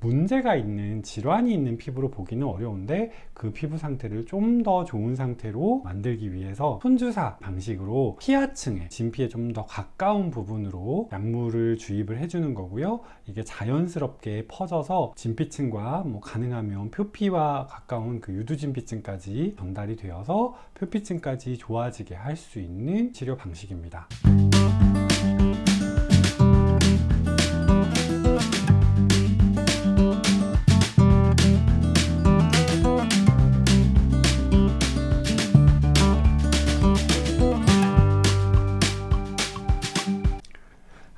문제가 있는 질환이 있는 피부로 보기는 어려운데 그 피부 상태를 좀 더 좋은 상태로 만들기 위해서 손주사 방식으로 피하층에, 진피에 좀 더 가까운 부분으로 약물을 주입을 해주는 거고요. 이게 자연스럽게 퍼져서 진피층과 가능하면 표피와 가까운 그 유두진피층까지 전달이 되어서 표피층까지 좋아지게 할 수 있는 치료 방식입니다.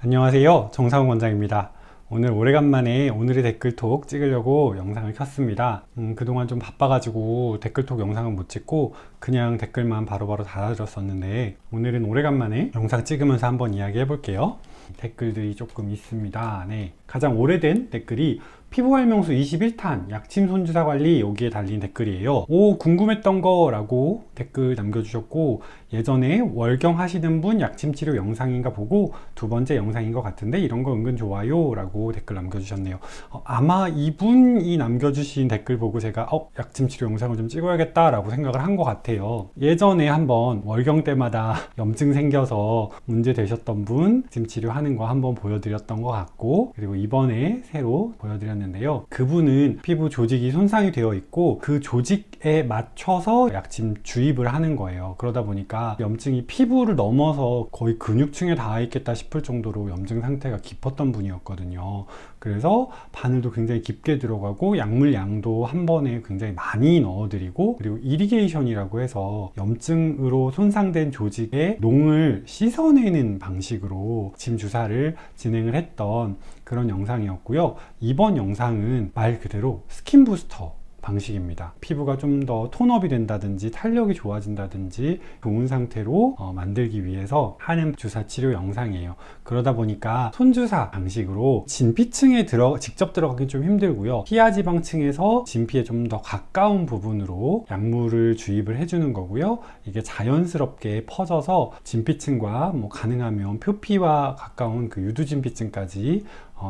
안녕하세요, 정상훈 원장입니다. 오늘 오래간만에 오늘의 댓글톡 찍으려고 영상을 켰습니다. 그동안 좀 바빠가지고 댓글톡 영상은 못 찍고 그냥 댓글만 바로바로 달아드렸었는데 오늘은 오래간만에 영상 찍으면서 한번 이야기 해볼게요. 댓글들이 조금 있습니다. 네, 가장 오래된 댓글이 피부활명수 21탄 약침 손주사 관리, 여기에 달린 댓글이에요. 오, 궁금했던 거 라고 댓글 남겨주셨고, 예전에 월경 하시는 분 약침 치료 영상인가 보고 두 번째 영상인 것 같은데 이런 거 은근 좋아요 라고 댓글 남겨주셨네요. 아마 이분이 남겨주신 댓글 보고 제가 약침 치료 영상을 좀 찍어야겠다 라고 생각을 한 것 같아요. 예전에 한번 월경 때마다 염증 생겨서 문제 되셨던 분 약침 치료하는 거 한번 보여드렸던 것 같고, 그리고 이번에 새로 보여드렸는데요, 그분은 피부 조직이 손상이 되어 있고 그 조직에 맞춰서 약침 주입을 하는 거예요. 그러다 보니까 염증이 피부를 넘어서 거의 근육층에 닿아 있겠다 싶을 정도로 염증 상태가 깊었던 분이었거든요. 그래서 바늘도 굉장히 깊게 들어가고 약물 양도 한 번에 굉장히 많이 넣어드리고, 그리고 이리게이션이라고 해서 염증으로 손상된 조직에 농을 씻어내는 방식으로 침 주사를 진행을 했던 그런 영상이었고요. 이번 영상은 말 그대로 스킨 부스터 방식입니다. 피부가 좀 더 톤업이 된다든지 탄력이 좋아진다든지 좋은 상태로 만들기 위해서 하는 주사 치료 영상이에요. 그러다 보니까 손주사 방식으로 진피층에 직접 들어가기 좀 힘들고요. 피하지방층에서 진피에 좀 더 가까운 부분으로 약물을 주입을 해주는 거고요. 이게 자연스럽게 퍼져서 진피층과 가능하면 표피와 가까운 그 유두진피층까지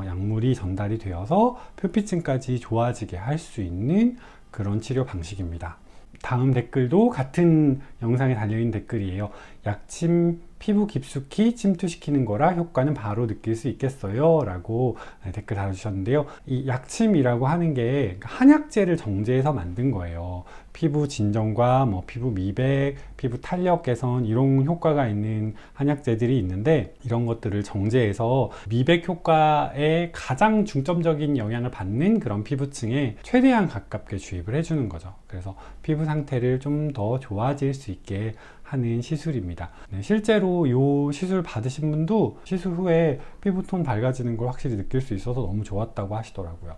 약물이 전달이 되어서 표피층까지 좋아지게 할 수 있는 그런 치료 방식입니다. 다음 댓글도 같은 영상에 달려있는 댓글이에요. 약침 피부 깊숙이 침투시키는 거라 효과는 바로 느낄 수 있겠어요? 라고 댓글 달아주셨는데요. 이 약침이라고 하는 게 한약재를 정제해서 만든 거예요. 피부 진정과 피부 미백, 피부 탄력 개선 이런 효과가 있는 한약재들이 있는데, 이런 것들을 정제해서 미백 효과에 가장 중점적인 영향을 받는 그런 피부층에 최대한 가깝게 주입을 해주는 거죠. 그래서 피부 상태를 좀 더 좋아질 수 있게 하는 시술입니다. 네, 실제로 이 시술 받으신 분도 시술 후에 피부톤 밝아지는 걸 확실히 느낄 수 있어서 너무 좋았다고 하시더라고요.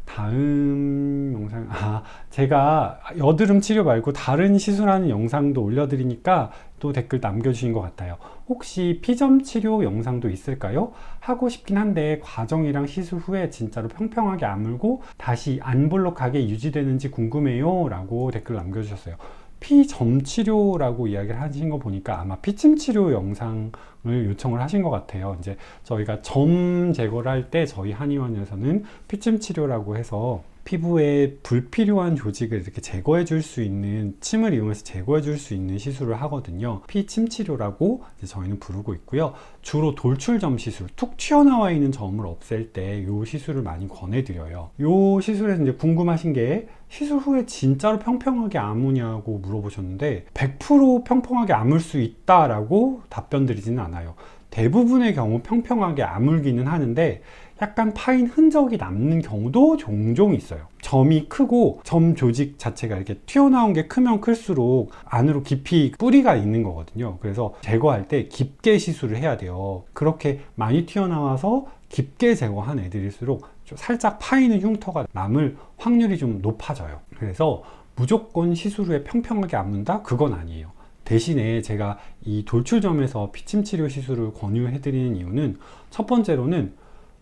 다음 영상, 제가 여드름 치료 말고 다른 시술하는 영상도 올려드리니까 또 댓글 남겨주신 것 같아요. 혹시 피점 치료 영상도 있을까요? 하고 싶긴 한데 과정이랑 시술 후에 진짜로 평평하게 아물고 다시 안 볼록하게 유지되는지 궁금해요 라고 댓글 남겨주셨어요. 피점 치료라고 이야기를 하신 거 보니까 아마 피침 치료 영상을 요청을 하신 것 같아요. 이제 저희가 점 제거를 할 때 저희 한의원에서는 피침 치료라고 해서 피부에 불필요한 조직을 이렇게 제거해 줄 수 있는, 침을 이용해서 제거해 줄 수 있는 시술을 하거든요. 피침 치료라고 이제 저희는 부르고 있고요. 주로 돌출점 시술, 툭 튀어나와 있는 점을 없앨 때 이 시술을 많이 권해드려요. 이 시술에서 이제 궁금하신 게 시술 후에 진짜로 평평하게 아무냐고 물어보셨는데 100% 평평하게 아물 수 있다라고 답변 드리지는 않아요. 대부분의 경우 평평하게 아물기는 하는데 약간 파인 흔적이 남는 경우도 종종 있어요. 점이 크고 점 조직 자체가 이렇게 튀어나온 게 크면 클수록 안으로 깊이 뿌리가 있는 거거든요. 그래서 제거할 때 깊게 시술을 해야 돼요. 그렇게 많이 튀어나와서 깊게 제거한 애들일수록 살짝 파이는 흉터가 남을 확률이 좀 높아져요. 그래서 무조건 시술 후에 평평하게 아문다? 그건 아니에요. 대신에 제가 이 돌출점에서 피침 치료 시술을 권유해드리는 이유는, 첫 번째로는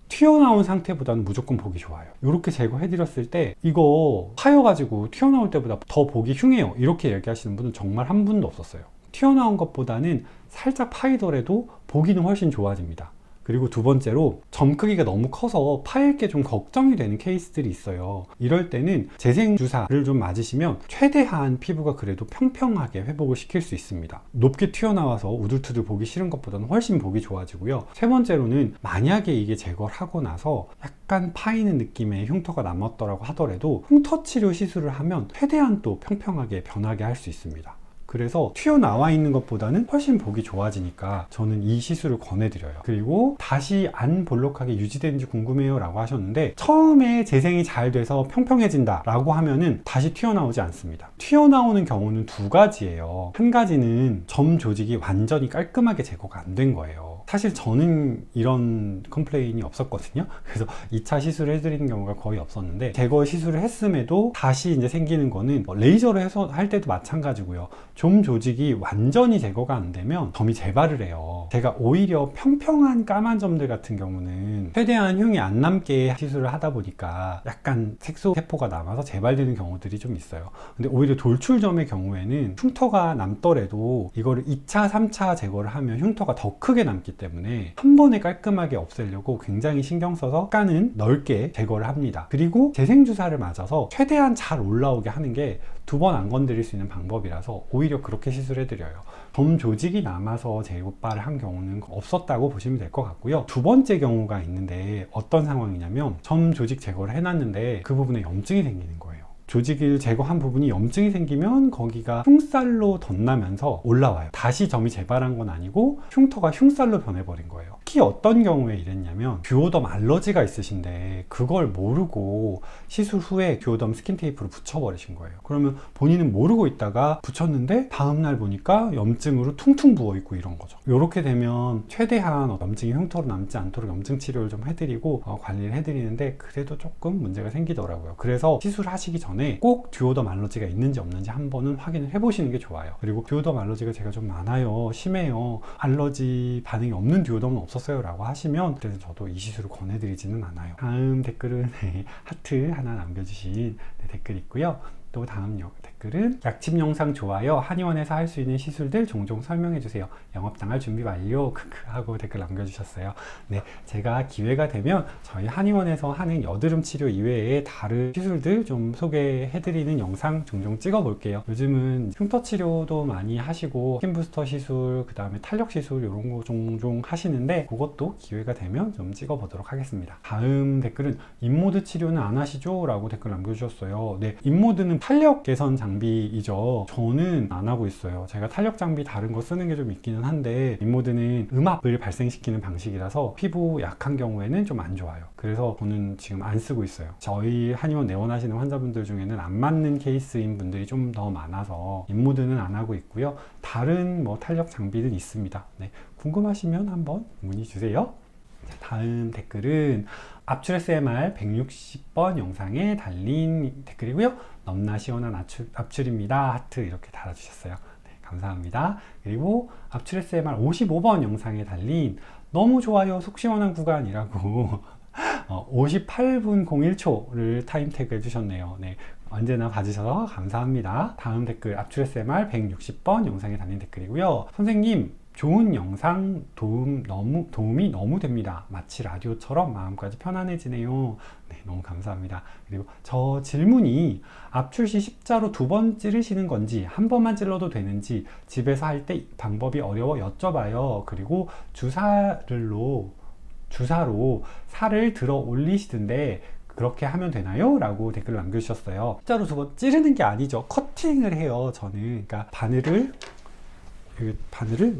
튀어나온 상태보다는 무조건 보기 좋아요. 이렇게 제거해드렸을 때 이거 파여가지고 튀어나올 때보다 더 보기 흉해요, 이렇게 얘기하시는 분은 정말 한 분도 없었어요. 튀어나온 것보다는 살짝 파이더라도 보기는 훨씬 좋아집니다. 그리고 두 번째로 점 크기가 너무 커서 파일 게 좀 걱정이 되는 케이스들이 있어요. 이럴 때는 재생 주사를 좀 맞으시면 최대한 피부가 그래도 평평하게 회복을 시킬 수 있습니다. 높게 튀어나와서 우둘투둘 보기 싫은 것보다는 훨씬 보기 좋아지고요. 세 번째로는 만약에 이게 제거를 하고 나서 약간 파이는 느낌의 흉터가 남았더라고 하더라도 흉터 치료 시술을 하면 최대한 또 평평하게 변하게 할 수 있습니다. 그래서 튀어나와 있는 것보다는 훨씬 보기 좋아지니까 저는 이 시술을 권해드려요. 그리고 다시 안 볼록하게 유지되는지 궁금해요 라고 하셨는데, 처음에 재생이 잘 돼서 평평해진다 라고 하면은 다시 튀어나오지 않습니다. 튀어나오는 경우는 두 가지예요. 한 가지는 점 조직이 완전히 깔끔하게 제거가 안 된 거예요. 사실 저는 이런 컴플레인이 없었거든요. 그래서 2차 시술을 해드리는 경우가 거의 없었는데, 제거 시술을 했음에도 다시 이제 생기는 거는 레이저로 해서 할 때도 마찬가지고요. 점 조직이 완전히 제거가 안 되면 점이 재발을 해요. 제가 오히려 평평한 까만 점들 같은 경우는 최대한 흉이 안 남게 시술을 하다 보니까 약간 색소 세포가 남아서 재발되는 경우들이 좀 있어요. 근데 오히려 돌출점의 경우에는 흉터가 남더라도 이거를 2차, 3차 제거를 하면 흉터가 더 크게 남기 때문에 한 번에 깔끔하게 없애려고 굉장히 신경 써서 약간은 넓게 제거를 합니다. 그리고 재생주사를 맞아서 최대한 잘 올라오게 하는 게 두 번 안 건드릴 수 있는 방법이라서 오히려 그렇게 시술해드려요. 점 조직이 남아서 재고발을 한 경우는 없었다고 보시면 될 것 같고요. 두 번째 경우가 있는데 어떤 상황이냐면, 점 조직 제거를 해놨는데 그 부분에 염증이 생기는 거예요. 조직을 제거한 부분이 염증이 생기면 거기가 흉살로 덧나면서 올라와요. 다시 점이 재발한 건 아니고 흉터가 흉살로 변해버린 거예요. 특히 어떤 경우에 이랬냐면, 듀오덤 알러지가 있으신데 그걸 모르고 시술 후에 듀오덤 스킨 테이프를 붙여버리신 거예요. 그러면 본인은 모르고 있다가 붙였는데 다음날 보니까 염증으로 퉁퉁 부어있고 이런 거죠. 이렇게 되면 최대한 염증이 흉터로 남지 않도록 염증 치료를 좀 해드리고 관리를 해드리는데, 그래도 조금 문제가 생기더라고요. 그래서 시술하시기 전에 꼭 듀오덤 알러지가 있는지 없는지 한 번은 확인을 해보시는 게 좋아요. 그리고 듀오덤 알러지가 제가 좀 많아요, 심해요, 알러지 반응이 없는 듀오덤은 없었어요 라고 하시면, 그래서 저도 이 시술을 권해드리지는 않아요. 다음 댓글은 하트 하나 남겨주신 댓글이 있고요. 또 다음 댓글은 약침 영상 좋아요, 한의원에서 할 수 있는 시술들 종종 설명해주세요, 영업당할 준비 완료 하고 댓글 남겨주셨어요. 네, 제가 기회가 되면 저희 한의원에서 하는 여드름 치료 이외에 다른 시술들 좀 소개해드리는 영상 종종 찍어 볼게요. 요즘은 흉터 치료도 많이 하시고 스킨 부스터 시술, 그 다음에 탄력 시술 이런 거 종종 하시는데, 그것도 기회가 되면 좀 찍어 보도록 하겠습니다. 다음 댓글은 인모드 치료는 안 하시죠? 라고 댓글 남겨주셨어요. 네, 인모드는 탄력 개선 장비이죠. 저는 안 하고 있어요. 제가 탄력 장비 다른 거 쓰는 게 좀 있기는 한데, 인모드는 음압을 발생시키는 방식이라서 피부 약한 경우에는 좀 안 좋아요. 그래서 저는 지금 안 쓰고 있어요. 저희 한의원 내원하시는 환자분들 중에는 안 맞는 케이스인 분들이 좀 더 많아서 인모드는 안 하고 있고요. 다른 뭐 탄력 장비는 있습니다. 네, 궁금하시면 한번 문의 주세요. 자, 다음 댓글은 압출 SMR 160번 영상에 달린 댓글이고요. 넘나 시원한 압출입니다. 하트 이렇게 달아주셨어요. 네, 감사합니다. 그리고 압출 SMR 55번 영상에 달린 너무 좋아요, 속 시원한 구간이라고 58분 01초를 타임 태그 해주셨네요. 네, 언제나 봐주셔서 감사합니다. 다음 댓글 압출 SMR 160번 영상에 달린 댓글이고요. 선생님, 좋은 영상 도움이 너무 됩니다. 마치 라디오처럼 마음까지 편안해지네요. 네, 너무 감사합니다. 그리고 저 질문이, 압출 시 십자로 두 번 찌르시는 건지 한 번만 찔러도 되는지 집에서 할 때 방법이 어려워 여쭤봐요. 그리고 주사로 살을 들어 올리시던데 그렇게 하면 되나요? 라고 댓글을 남겨주셨어요. 십자로 두 번 찌르는 게 아니죠. 커팅을 해요, 저는. 그러니까 바늘을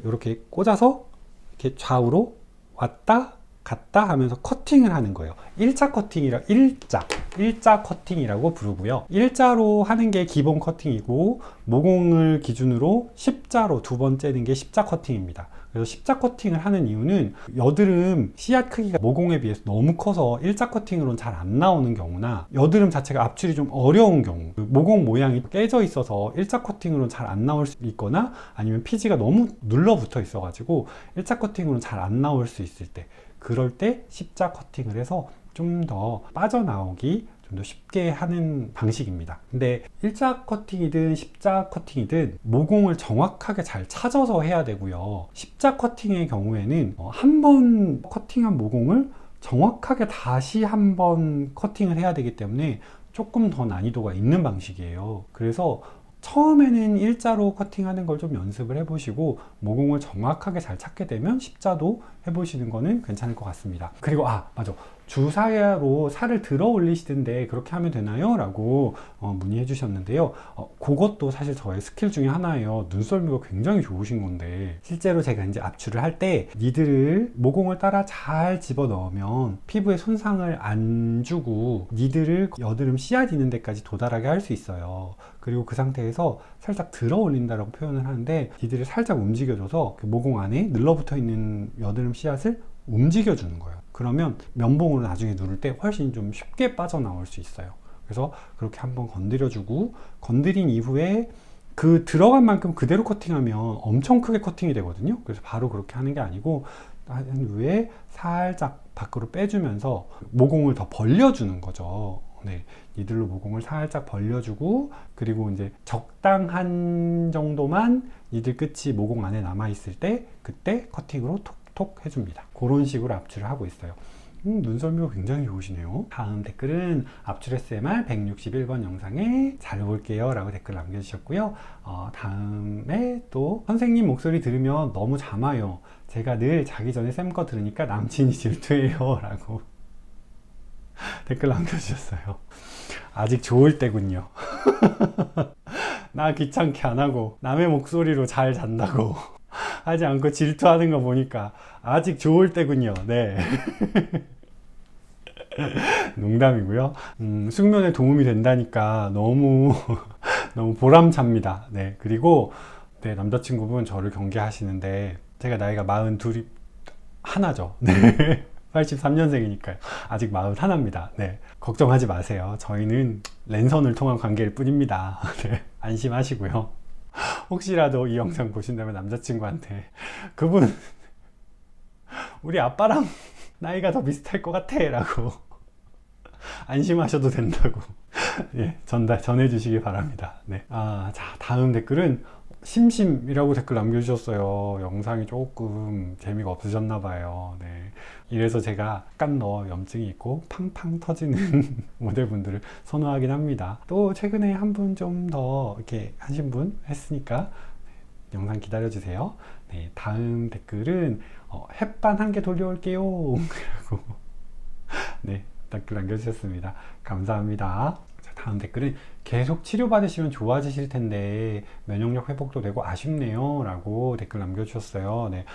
이렇게 꽂아서 이렇게 좌우로 왔다 갔다 하면서 커팅을 하는 거예요. 일자 커팅이라고 부르고요. 일자로 하는 게 기본 커팅이고, 모공을 기준으로 십자로 두 번 째는 게 십자 커팅입니다. 그래서 십자 커팅을 하는 이유는 여드름 씨앗 크기가 모공에 비해서 너무 커서 일자 커팅으로는 잘 안 나오는 경우나, 여드름 자체가 압출이 좀 어려운 경우, 모공 모양이 깨져 있어서 일자 커팅으로는 잘 안 나올 수 있거나, 아니면 피지가 너무 눌러붙어 있어 가지고 일자 커팅으로는 잘 안 나올 수 있을 때, 그럴 때 십자 커팅을 해서 좀 더 빠져나오기 좀 더 쉽게 하는 방식입니다. 근데 일자 커팅이든 십자 커팅이든 모공을 정확하게 잘 찾아서 해야 되고요. 십자 커팅의 경우에는 한 번 커팅한 모공을 정확하게 다시 한 번 커팅을 해야 되기 때문에 조금 더 난이도가 있는 방식이에요. 그래서 처음에는 일자로 커팅하는 걸 좀 연습을 해보시고 모공을 정확하게 잘 찾게 되면 십자도 해보시는 거는 괜찮을 것 같습니다. 그리고 맞아, 주사야로 살을 들어 올리시던데 그렇게 하면 되나요? 라고 문의해 주셨는데요. 그것도 사실 저의 스킬 중에 하나예요. 눈썰미가 굉장히 좋으신 건데 실제로 제가 이제 압출을 할 때 니들을 모공을 따라 잘 집어 넣으면 피부에 손상을 안 주고 니들을 여드름 씨앗 있는 데까지 도달하게 할 수 있어요. 그리고 그 상태에서 살짝 들어 올린다라고 표현을 하는데 니들을 살짝 움직여줘서 그 모공 안에 늘러붙어 있는 여드름 씨앗을 움직여 주는 거예요. 그러면 면봉으로 나중에 누를 때 훨씬 좀 쉽게 빠져나올 수 있어요. 그래서 그렇게 한번 건드려주고 건드린 이후에 그 들어간 만큼 그대로 커팅하면 엄청 크게 커팅이 되거든요. 그래서 바로 그렇게 하는 게 아니고 한 후에 살짝 밖으로 빼주면서 모공을 더 벌려주는 거죠. 네, 니들로 모공을 살짝 벌려주고 그리고 이제 적당한 정도만 니들 끝이 모공 안에 남아 있을 때 그때 커팅으로 톡톡 해줍니다. 그런 식으로 압출을 하고 있어요. 눈썰미가 굉장히 좋으시네요. 다음 댓글은 압출 SMR 161번 영상에 잘 볼게요 라고 댓글 남겨주셨고요. 다음에 또 선생님 목소리 들으면 너무 잠아요. 제가 늘 자기 전에 쌤 거 들으니까 남친이 질투해요 라고 댓글 남겨주셨어요. 아직 좋을 때군요. 나 귀찮게 안 하고 남의 목소리로 잘 잔다고 하지 않고 질투하는 거 보니까 아직 좋을 때군요. 네. 농담이고요. 숙면에 도움이 된다니까 너무 너무 보람찹니다. 네. 그리고 네, 남자친구분 저를 경계하시는데 제가 나이가 42이 하나죠. 네. 83년생이니까요. 아직 41입니다. 네. 걱정하지 마세요. 저희는 랜선을 통한 관계일 뿐입니다. 네. 안심하시고요. 혹시라도 이 영상 보신다면 남자친구한테 그분 우리 아빠랑 나이가 더 비슷할 것 같아 라고 안심하셔도 된다고 예, 전해 주시기 바랍니다. 네. 자, 다음 댓글은 심심이라고 댓글 남겨주셨어요. 영상이 조금 재미가 없으셨나 봐요. 네. 이래서 제가 약간 더 염증이 있고 팡팡 터지는 모델분들을 선호하긴 합니다. 또 최근에 한 분 좀 더 이렇게 하신 분 했으니까 네, 영상 기다려주세요. 네, 다음 댓글은 햇반 한 개 돌려올게요. 라고 네, 댓글 남겨주셨습니다. 감사합니다. 다음 댓글은 계속 치료받으시면 좋아지실 텐데 면역력 회복도 되고 아쉽네요 라고 댓글 남겨주셨어요. 네,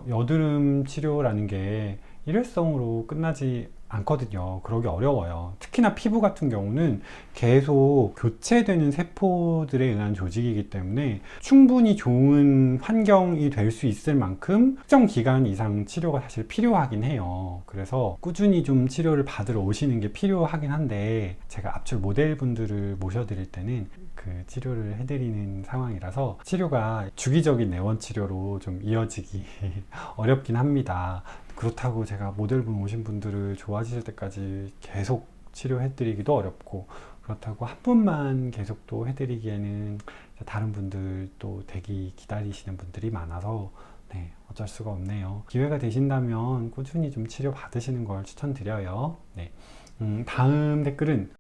여드름 치료라는 게 일회성으로 끝나지 않거든요. 그러기 어려워요. 특히나 피부 같은 경우는 계속 교체되는 세포들에 의한 조직이기 때문에 충분히 좋은 환경이 될 수 있을 만큼 특정 기간 이상 치료가 사실 필요하긴 해요. 그래서 꾸준히 좀 치료를 받으러 오시는 게 필요하긴 한데 제가 압출 모델분들을 모셔드릴 때는 그 치료를 해드리는 상황이라서 치료가 주기적인 내원 치료로 좀 이어지기 어렵긴 합니다. 그렇다고 제가 모델분 오신 분들을 좋아지실 때까지 계속 치료해드리기도 어렵고 그렇다고 한 분만 계속 또 해드리기에는 다른 분들 또 대기 기다리시는 분들이 많아서 네, 어쩔 수가 없네요. 기회가 되신다면 꾸준히 좀 치료 받으시는 걸 추천드려요. 네. 다음 댓글은